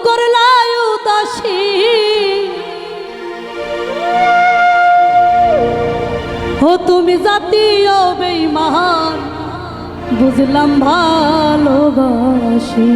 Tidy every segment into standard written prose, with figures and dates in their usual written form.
করলাই উদাসী ও তুমি জাতীয় বেঈমান বুঝলাম ভালোবাসি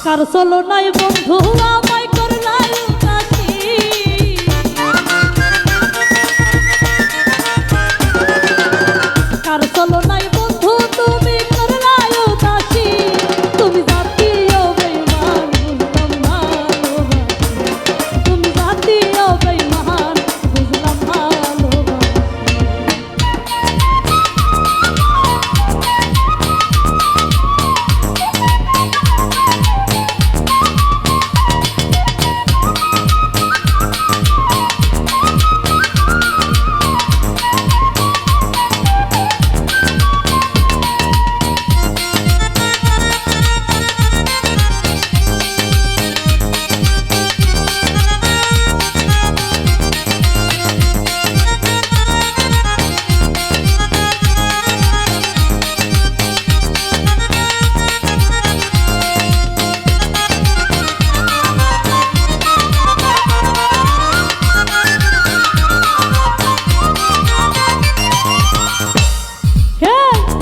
কার চলো নাই বন্ধু আমায় করলাই উদাসী কার চলো নাই বন্ধু তুমি করলাই উদাসী তুমি জাতীয় বেঈমান বুঝলাম ভালোবাসি তুমি জাতীয় বেঈমান বুঝলাম ভালোবাসি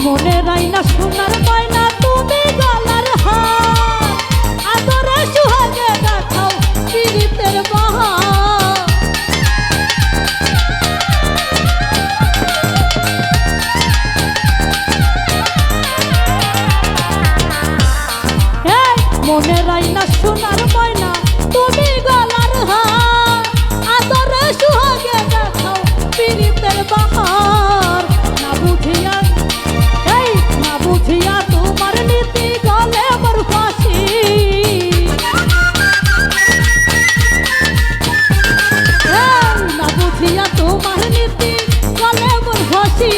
মনে রাইনা সোনার ময়না তুমি গলার হার আদরে সুহাগে দেখাও পীড়িতের বাহার মনে রাইনা সোনার ময়না তুমি গলার হার আদরে সুহাগে দেখাও পীড়িতের বাহার না বুঝিয়া বুঝিয়া তোমার নীতি গলে মোর ফাঁসি না বুঝিয়া তোমার নীতি গলে মোর ফাঁসি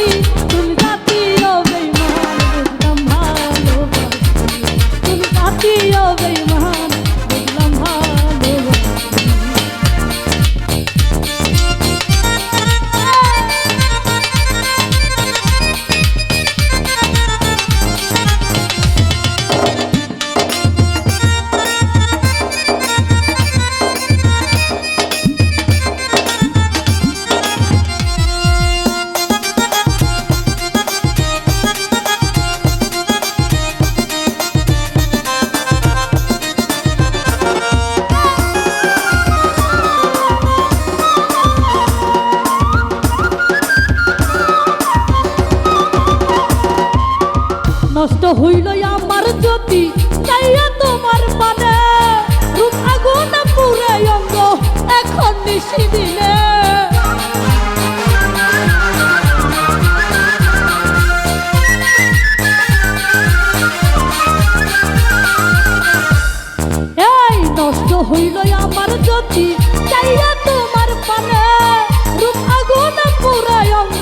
তুমি জাতীয় বেঈমান বুঝলাম ভালোবাসি তুমি জাতীয় বেঈমান বুঝলাম ভালোবাসি নষ্ট হইল আমার জ্যোতি চাইয়া তোমার পানে রূপ আগুন পুরে অঙ্গ এখন নিশি দিলে এই নষ্ট হইল আমার জ্যোতি চাইয়া তোমার পানে রূপ আগুন পুরে অঙ্গ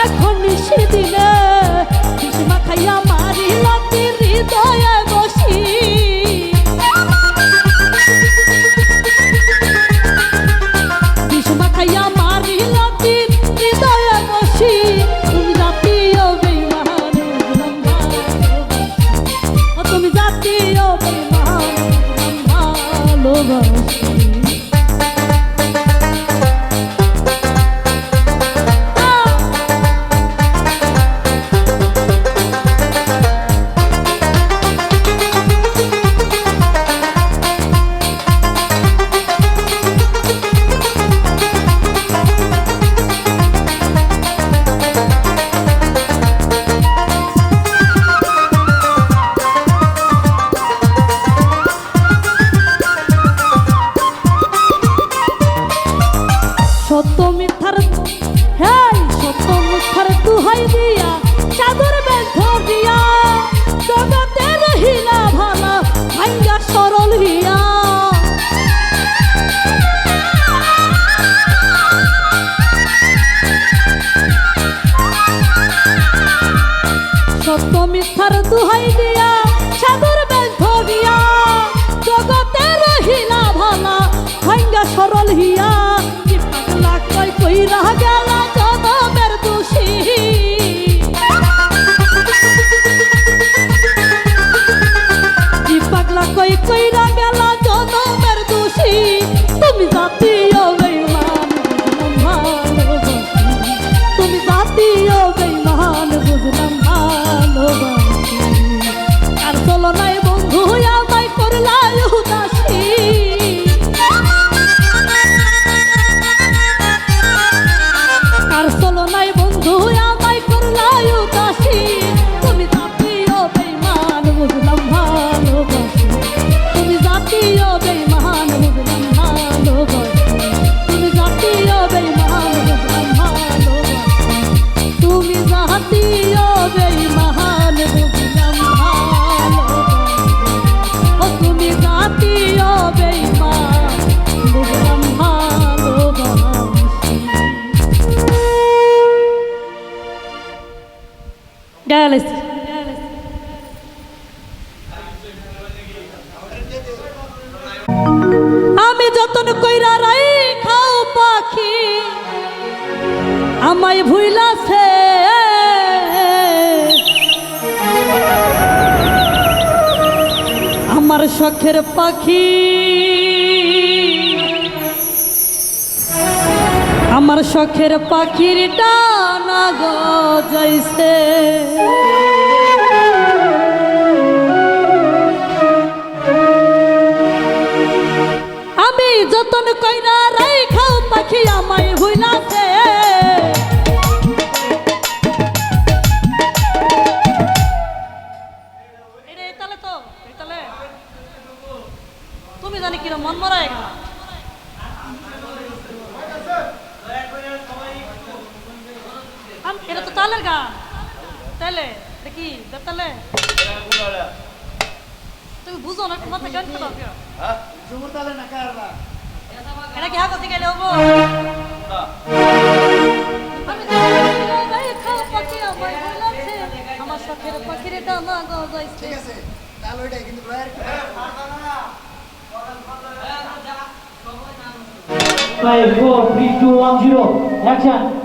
এখন নিশি দিলে খাইয়া মারিল হৃদয়ে বসি বিষ্মা খাইয়া মারিল হৃদয়ে বসি তুমি জাতীয় বেঈমান বুঝলাম ভালোবাসি তুমি জাতীয় বেঈমান বুঝলাম ভালোবাসি আমি যতন কইরা রাই খাও পাখি আমায় ভুইলাছে আমার শখের পাখি আমার শখের পাখির ডানা গজাইছে আমি যতন কইরা রাই খাও পাখি আমায় ভুইলাছে তুমি জানি কিরম মন মরা এটা তো তালের গান তাহলে কি তাহলে তুমি বুঝো না মাথা গান খেলো এটা কি হাতে থেকে নেবো আমার শখের পাখির ডানা গজাইছে 5, 4, 3, 2, 1, 0. Action.